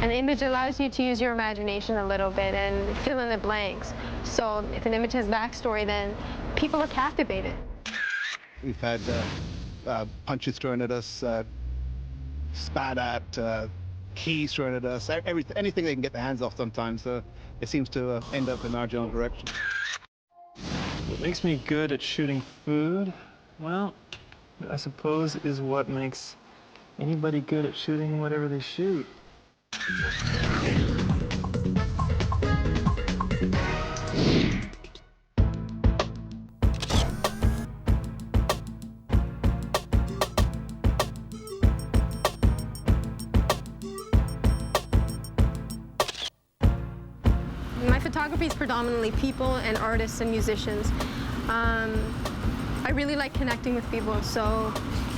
An image allows you to use your imagination a little bit and fill in the blanks. So if an image has backstory, then people are captivated. We've had punches thrown at us, spat at, keys thrown at us, anything they can get their hands off sometimes. So it seems to end up in our general direction. What makes me good at shooting food? Well, I suppose is what makes anybody good at shooting whatever they shoot. My photography is predominantly people and artists and musicians. I really like connecting with people, so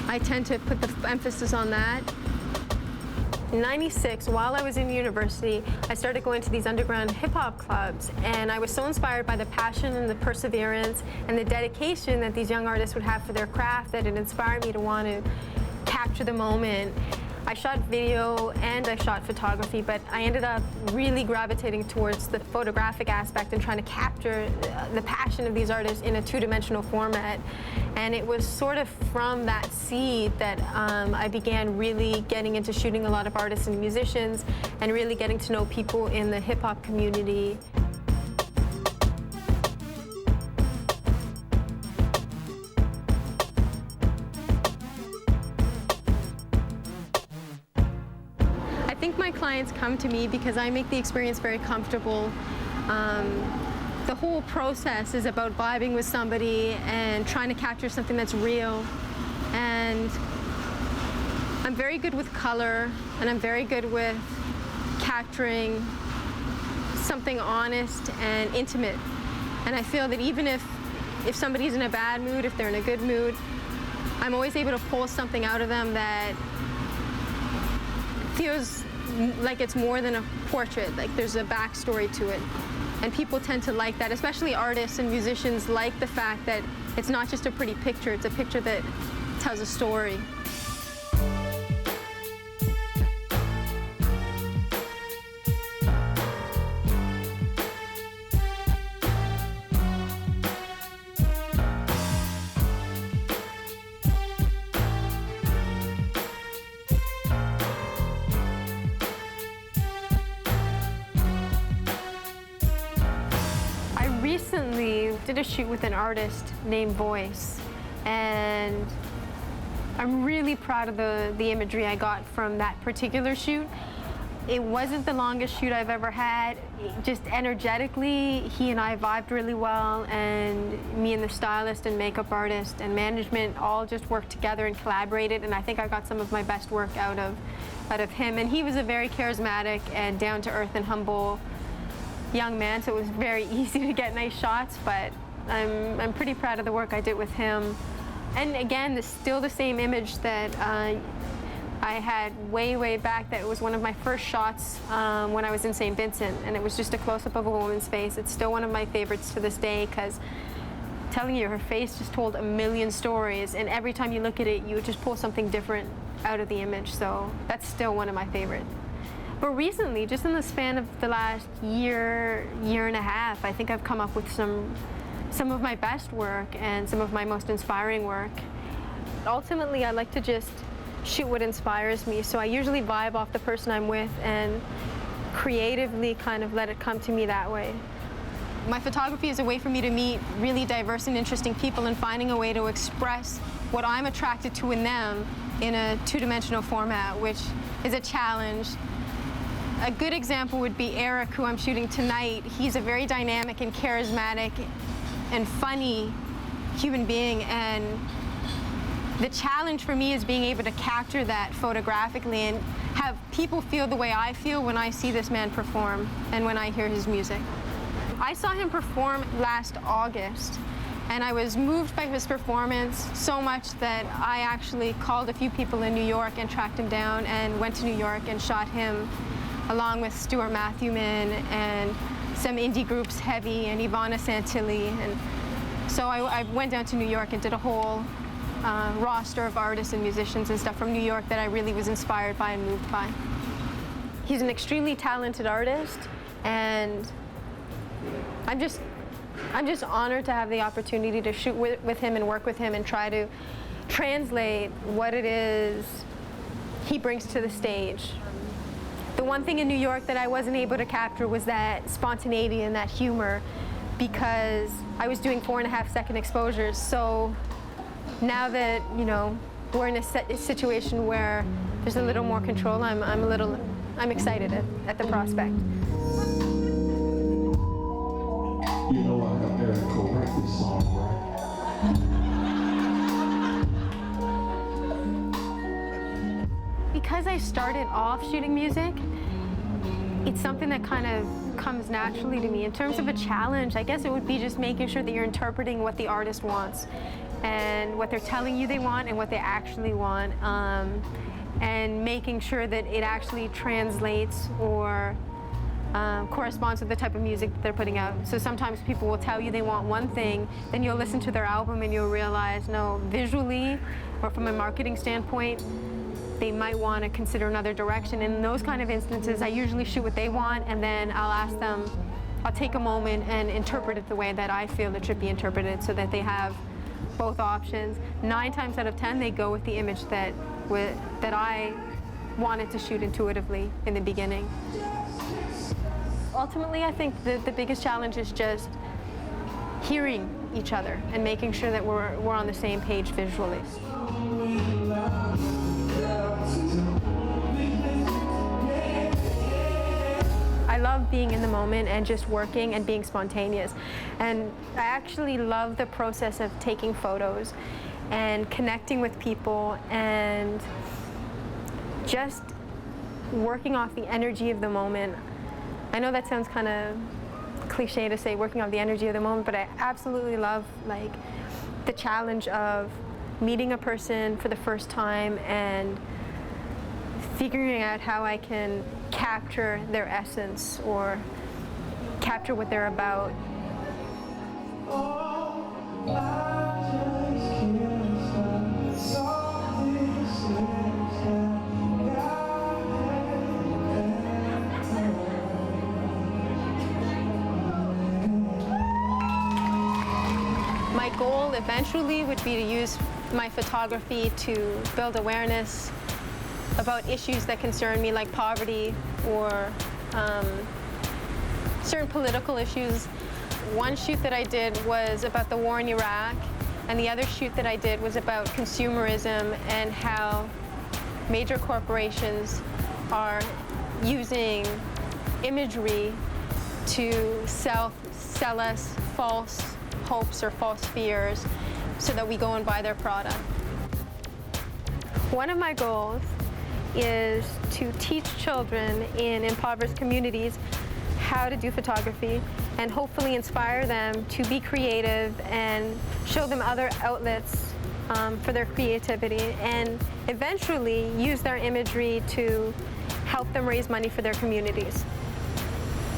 I tend to put the emphasis on that. In '96, while I was in university, I started going to these underground hip-hop clubs, and I was so inspired by the passion and the perseverance and the dedication that these young artists would have for their craft that it inspired me to want to capture the moment. I shot video and I shot photography, but I ended up really gravitating towards the photographic aspect and trying to capture the passion of these artists in a two-dimensional format. And it was sort of from that seed that I began really getting into shooting a lot of artists and musicians and really getting to know people in the hip-hop community. I think my clients come to me because I make the experience very comfortable. The whole process is about vibing with somebody and trying to capture something that's real. And I'm very good with color, and I'm very good with capturing something honest and intimate. And I feel that even if somebody's in a bad mood, if they're in a good mood, I'm always able to pull something out of them that feels like it's more than a portrait, like there's a backstory to it. And people tend to like that, especially artists and musicians like the fact that it's not just a pretty picture, it's a picture that tells a story. Recently did a shoot with an artist named Voice, and I'm really proud of the imagery I got from that particular shoot. It wasn't the longest shoot I've ever had. Just energetically, he and I vibed really well, and me and the stylist and makeup artist and management all just worked together and collaborated, and I think I got some of my best work out of him. And he was a very charismatic and down-to-earth and humble young man, so it was very easy to get nice shots, but I'm pretty proud of the work I did with him. And again, still the same image that I had way back, that it was one of my first shots when I was in St. Vincent, and it was just a close-up of a woman's face. It's still one of my favorites to this day, because I'm telling you, her face just told a million stories, and every time you look at it, you would just pull something different out of the image, so that's still one of my favorites. But recently, just in the span of the last year and a half, I think I've come up with some of my best work and some of my most inspiring work. Ultimately, I like to just shoot what inspires me, so I usually vibe off the person I'm with and creatively kind of let it come to me that way. My photography is a way for me to meet really diverse and interesting people and finding a way to express what I'm attracted to in them in a two-dimensional format, which is a challenge. A good example would be Eric, who I'm shooting tonight. He's a very dynamic and charismatic and funny human being, and the challenge for me is being able to capture that photographically and have people feel the way I feel when I see this man perform and when I hear his music. I saw him perform last August, and I was moved by his performance so much that I actually called a few people in New York and tracked him down and went to New York and shot him along with Stuart Matthewman and some indie groups, Heavy and Ivana Santilli. And so I went down to New York and did a whole roster of artists and musicians and stuff from New York that I really was inspired by and moved by. He's an extremely talented artist, and I'm just honored to have the opportunity to shoot with him and work with him and try to translate what it is he brings to the stage. The one thing in New York that I wasn't able to capture was that spontaneity and that humor, because I was doing 4.5-second exposures. So now that, you know, we're in a situation where there's a little more control, I'm excited at the prospect. You know I have Eric correct this song, right? Because I started off shooting music, it's something that kind of comes naturally to me. In terms of a challenge, I guess it would be just making sure that you're interpreting what the artist wants and what they're telling you they want and what they actually want, and making sure that it actually translates or corresponds with the type of music that they're putting out. So sometimes people will tell you they want one thing, then you'll listen to their album and you'll realize, no, visually or from a marketing standpoint, they might want to consider another direction. In those kind of instances, I usually shoot what they want, and then I'll ask them, I'll take a moment and interpret it the way that I feel it should be interpreted, so that they have both options. 9 times out of 10, they go with the image that I wanted to shoot intuitively in the beginning. Ultimately, I think the biggest challenge is just hearing each other and making sure that we're on the same page visually. I love being in the moment and just working and being spontaneous. And I actually love the process of taking photos and connecting with people and just working off the energy of the moment. I know that sounds kind of cliche to say working off the energy of the moment, but I absolutely love like the challenge of meeting a person for the first time and figuring out how I can capture their essence or capture what they're about. My goal eventually would be to use my photography to build awareness about issues that concern me, like poverty or certain political issues. One shoot that I did was about the war in Iraq, and the other shoot that I did was about consumerism and how major corporations are using imagery to sell us false hopes or false fears so that we go and buy their product. One of my goals is to teach children in impoverished communities how to do photography and hopefully inspire them to be creative and show them other outlets for their creativity, and eventually use their imagery to help them raise money for their communities.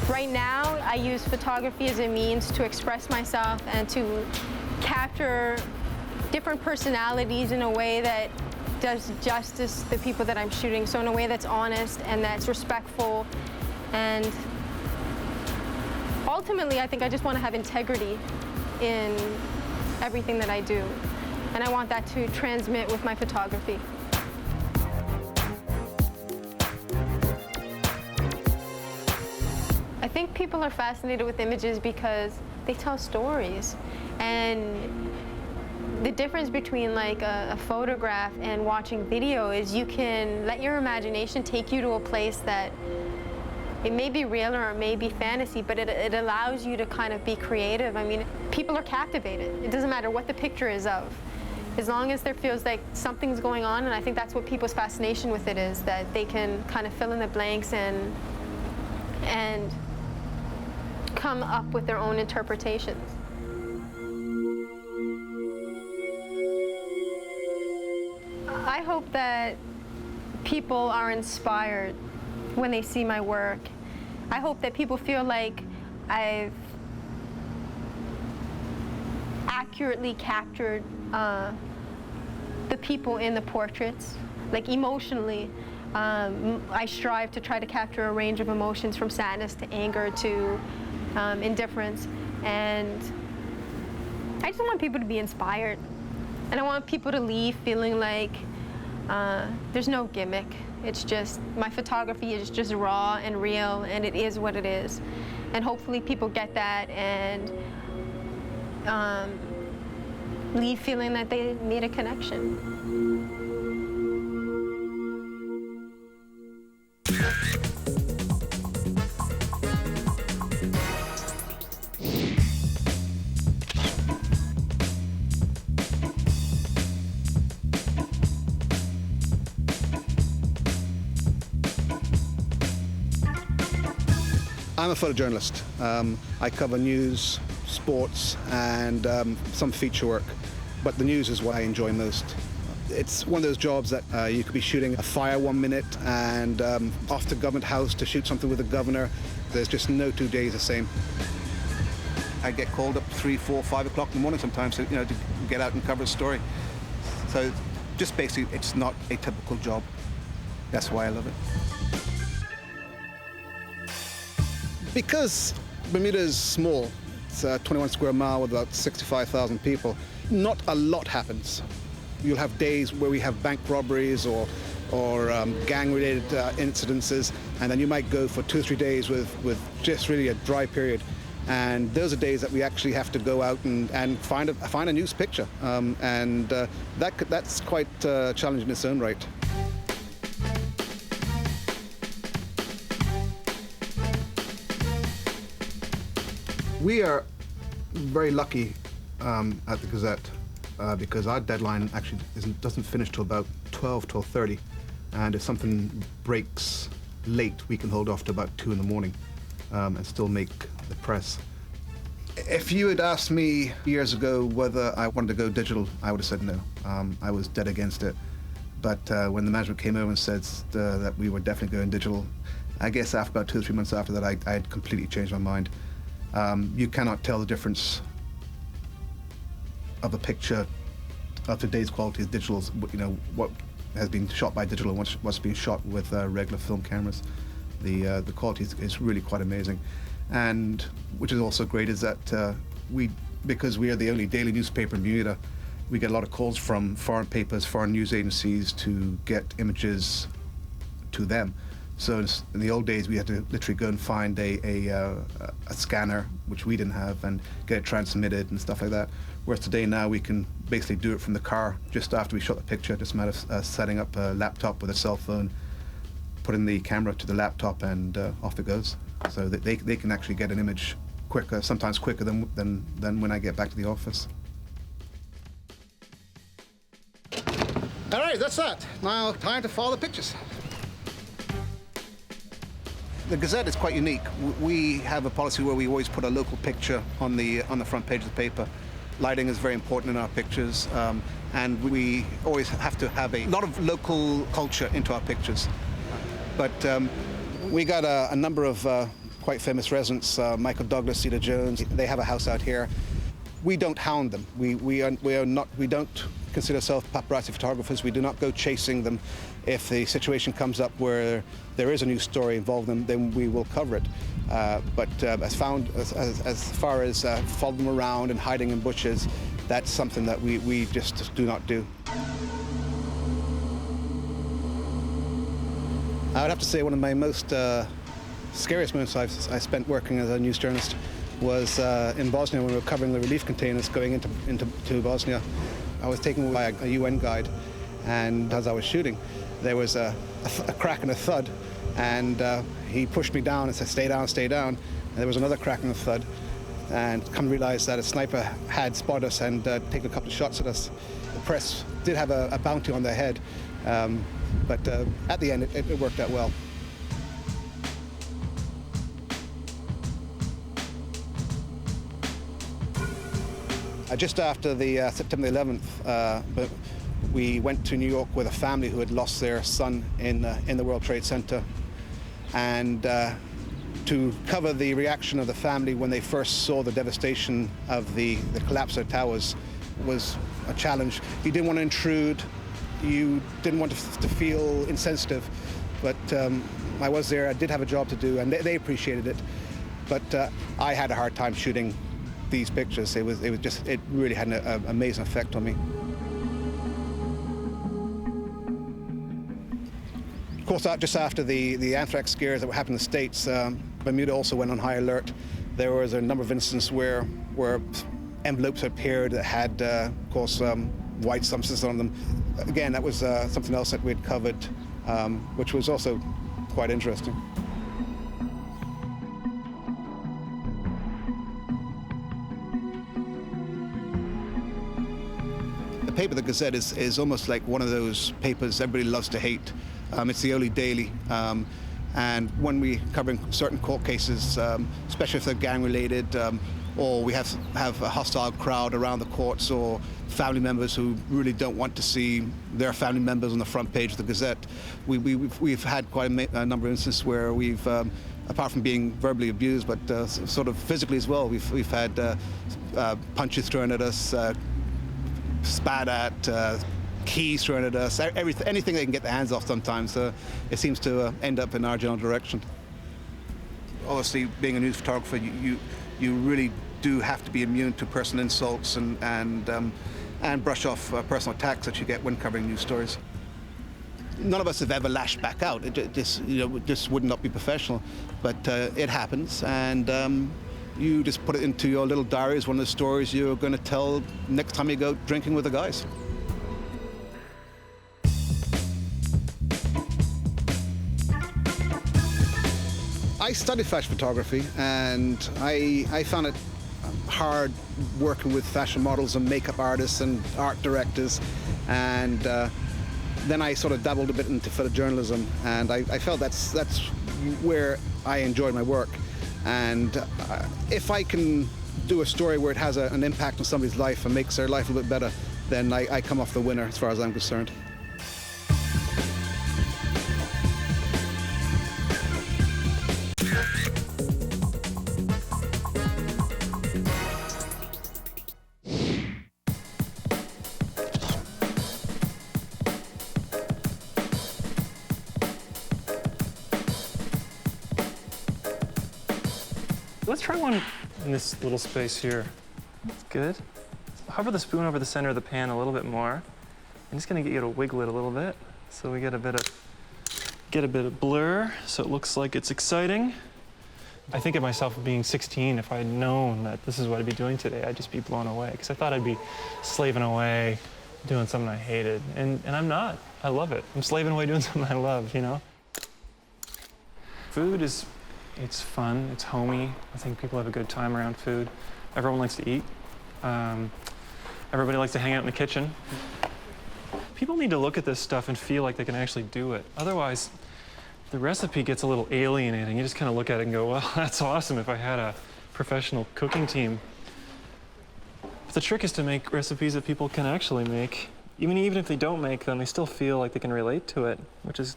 Right now, I use photography as a means to express myself and to capture different personalities in a way that does justice to the people that I'm shooting, so in a way that's honest and that's respectful. And ultimately, I think I just want to have integrity in everything that I do. And I want that to transmit with my photography. I think people are fascinated with images because they tell stories. And the difference between like a photograph and watching video is you can let your imagination take you to a place that it may be real or it may be fantasy, but it allows you to kind of be creative. I mean, people are captivated. It doesn't matter what the picture is of, as long as there feels like something's going on. And I think that's what people's fascination with it is, that they can kind of fill in the blanks and come up with their own interpretations. I hope that people are inspired when they see my work. I hope that people feel like I've accurately captured the people in the portraits, like emotionally, I strive to try to capture a range of emotions from sadness to anger to indifference. And I just want people to be inspired. And I want people to leave feeling like there's no gimmick. It's just, my photography is just raw and real, and it is what it is. And hopefully people get that and leave feeling that they made a connection. I'm a photojournalist. I cover news, sports, and some feature work. But the news is what I enjoy most. It's one of those jobs that you could be shooting a fire 1 minute and off to Government House to shoot something with the governor. There's just no 2 days the same. I get called up 3, 4, 5 o'clock in the morning sometimes to get out and cover a story. So just basically, it's not a typical job. That's why I love it. Because Bermuda is small, it's 21 square mile with about 65,000 people, not a lot happens. You'll have days where we have bank robberies or gang-related incidences, and then you might go for 2 or 3 days with just really a dry period. And those are days that we actually have to go out and find a news picture, and that's quite challenging in its own right. We are very lucky at the Gazette because our deadline actually doesn't finish till about 12:30, and if something breaks late, we can hold off to about 2 in the morning and still make the press. If you had asked me years ago whether I wanted to go digital, I would have said no. I was dead against it. But when the management came over and said that we were definitely going digital, I guess after about 2 or 3 months after that, I had completely changed my mind. You cannot tell the difference of a picture of today's quality of digital, what has been shot by digital and what's been shot with regular film cameras. The quality is really quite amazing. And which is also great is that because we are the only daily newspaper in Bermuda, we get a lot of calls from foreign papers, foreign news agencies to get images to them. So in the old days, we had to literally go and find a scanner, which we didn't have, and get it transmitted and stuff like that. Whereas today now we can basically do it from the car just after we shot the picture. Just a matter of setting up a laptop with a cell phone, putting the camera to the laptop, and off it goes. So that they can actually get an image quicker, sometimes quicker than when I get back to the office. All right, that's that. Now time to follow the pictures. The Gazette is quite unique. We have a policy where we always put a local picture on the front page of the paper. Lighting is very important in our pictures, and we always have to have a lot of local culture into our pictures. But we got a number of quite famous residents, Michael Douglas, Cedar Jones. They have a house out here. We don't hound them. We don't consider ourselves paparazzi photographers. We do not go chasing them. If the situation comes up where there is a news story involving them, then we will cover it. But as far as following them around and hiding in bushes, that's something that we just do not do. I would have to say one of my most scariest moments I spent working as a news journalist was in Bosnia when we were covering the relief containers going into Bosnia. I was taken by a UN guide, and as I was shooting, there was a crack and a thud, and he pushed me down and said, "Stay down, stay down." And there was another crack and a thud, and come to realize that a sniper had spotted us and taken a couple of shots at us. The press did have a bounty on their head, but at the end it worked out well. Just after the September 11th, we went to New York with a family who had lost their son in the World Trade Center, and to cover the reaction of the family when they first saw the devastation of the collapse of the towers was a challenge. You didn't want to intrude, you didn't want to feel insensitive, but I was there. I did have a job to do, and they appreciated it. But I had a hard time shooting these pictures. It really had an amazing effect on me. Of course, just after the anthrax scares that happened in the States, Bermuda also went on high alert. There was a number of instances where envelopes appeared that had, of course, white substances on them. Again, that was something else that we had covered, which was also quite interesting. The paper, the Gazette, is almost like one of those papers everybody loves to hate. It's the only daily. And when we're covering certain court cases, especially if they're gang-related, or we have a hostile crowd around the courts, or family members who really don't want to see their family members on the front page of the Gazette, we've had quite a number of instances where we've, apart from being verbally abused, but sort of physically as well, we've had punches thrown at us, spat at, keys thrown at us, anything they can get their hands off sometimes. It seems to end up in our general direction. Obviously, being a news photographer, you really do have to be immune to personal insults and brush off personal attacks that you get when covering news stories. None of us have ever lashed back out. It just would not be professional, but it happens, and you just put it into your little diary as one of the stories you're going to tell next time you go drinking with the guys. I studied fashion photography, and I found it hard working with fashion models and makeup artists and art directors, and then I sort of dabbled a bit into photojournalism, and I felt that's where I enjoyed my work. And if I can do a story where it has an impact on somebody's life and makes their life a little bit better, then I come off the winner as far as I'm concerned. Let's try one in this little space here. That's good. Hover the spoon over the center of the pan a little bit more. I'm just gonna get you to wiggle it a little bit so we get a bit of blur, so it looks like it's exciting. I think of myself being 16. If I had known that this is what I'd be doing today, I'd just be blown away, because I thought I'd be slaving away doing something I hated, and I'm not. I love it. I'm slaving away doing something I love, you know? Food is, it's fun, it's homey. I think people have a good time around food. Everyone likes to eat. Everybody likes to hang out in the kitchen. People need to look at this stuff and feel like they can actually do it. Otherwise, the recipe gets a little alienating. You just kind of look at it and go, well, that's awesome if I had a professional cooking team. But the trick is to make recipes that people can actually make. Even if they don't make them, they still feel like they can relate to it, which is,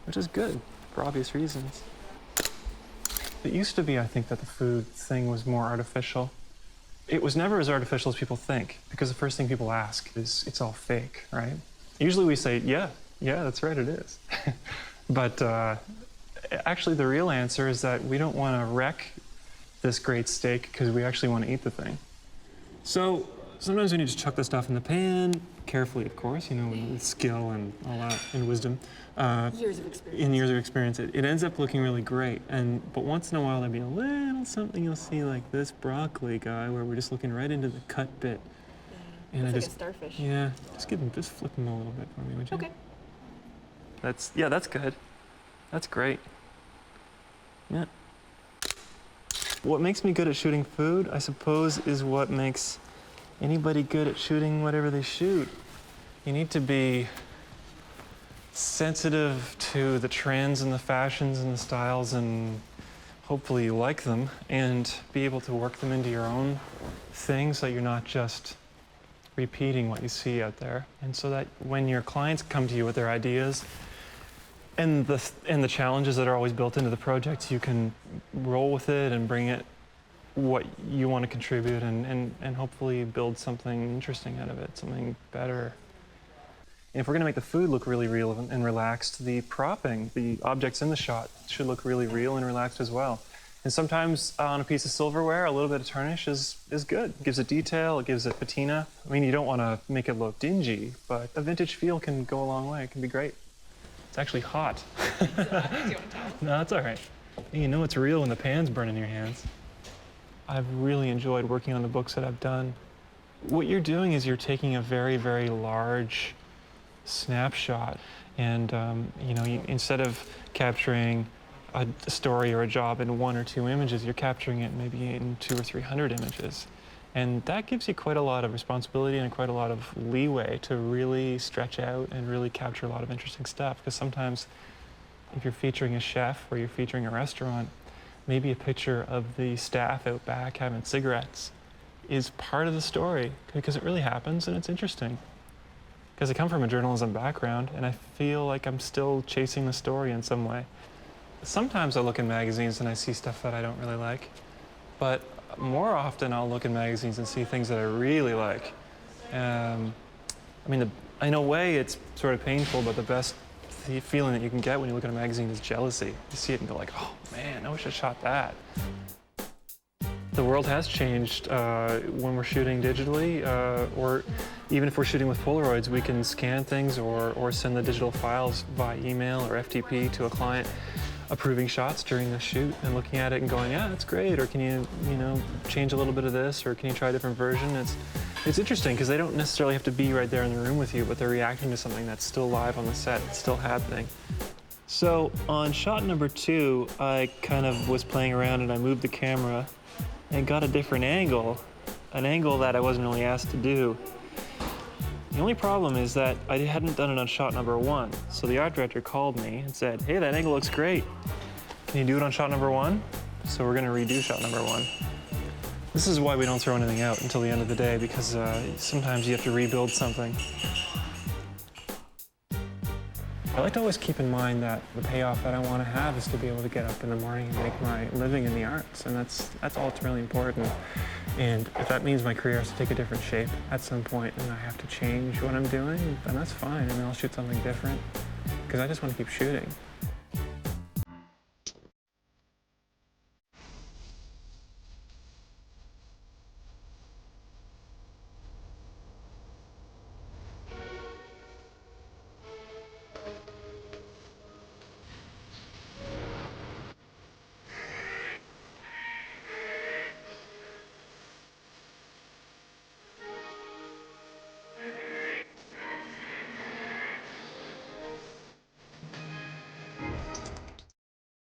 which is good for obvious reasons. It used to be, I think, that the food thing was more artificial. It was never as artificial as people think, because the first thing people ask is, it's all fake, right? Usually we say, yeah, that's right, it is. But actually the real answer is that we don't want to wreck this great steak because we actually want to eat the thing. So sometimes we need to chuck the stuff in the pan, carefully, of course, with skill and all that, and wisdom. Years of experience. In years of experience, it ends up looking really great. But once in a while, there'll be a little something you'll see, like this broccoli guy, where we're just looking right into the cut bit. Yeah, and looks like a starfish. Yeah, just flip them a little bit for me, would you? Okay. That's good. That's great. Yeah. What makes me good at shooting food, I suppose, is what makes anybody good at shooting whatever they shoot. You need to be sensitive to the trends and the fashions and the styles, and hopefully you like them, and be able to work them into your own thing so that you're not just repeating what you see out there. And so that when your clients come to you with their ideas and the challenges that are always built into the projects, you can roll with it and bring it what you want to contribute, and hopefully build something interesting out of it, something better. And if we're gonna make the food look really real and relaxed, the propping, the objects in the shot should look really real and relaxed as well. And sometimes on a piece of silverware, a little bit of tarnish is good. It gives it detail, it gives it patina. I mean, you don't wanna make it look dingy, but a vintage feel can go a long way. It can be great. It's actually hot. No, it's all right. You know it's real when the pan's burning your hands. I've really enjoyed working on the books that I've done. What you're doing is you're taking a very, very large snapshot, and instead of capturing a story or a job in 1 or 2 images, you're capturing it maybe in 200 or 300 images. And that gives you quite a lot of responsibility and quite a lot of leeway to really stretch out and really capture a lot of interesting stuff. Because sometimes if you're featuring a chef or you're featuring a restaurant, maybe a picture of the staff out back having cigarettes is part of the story, because it really happens and it's interesting. Because I come from a journalism background and I feel like I'm still chasing the story in some way. Sometimes I look in magazines and I see stuff that I don't really like, but more often I'll look in magazines and see things that I really like. In a way it's sort of painful, but the best feeling that you can get when you look at a magazine is jealousy. You see it and go like, oh man, I wish I shot that. The world has changed when we're shooting digitally, or even if we're shooting with Polaroids, we can scan things or send the digital files by email or FTP to a client, approving shots during the shoot and looking at it and going, yeah, that's great, or can you change a little bit of this, or can you try a different version? It's interesting because they don't necessarily have to be right there in the room with you, but they're reacting to something that's still live on the set, it's still happening. So on shot number 2, I kind of was playing around and I moved the camera and got a different angle, an angle that I wasn't really asked to do. The only problem is that I hadn't done it on shot number 1. So the art director called me and said, hey, that angle looks great. Can you do it on shot number 1? So we're gonna redo shot number 1. This is why we don't throw anything out until the end of the day, because sometimes you have to rebuild something. I like to always keep in mind that the payoff that I want to have is to be able to get up in the morning and make my living in the arts, and that's all that's really important. And if that means my career has to take a different shape at some point and I have to change what I'm doing, then that's fine, and I'll shoot something different, because I just want to keep shooting.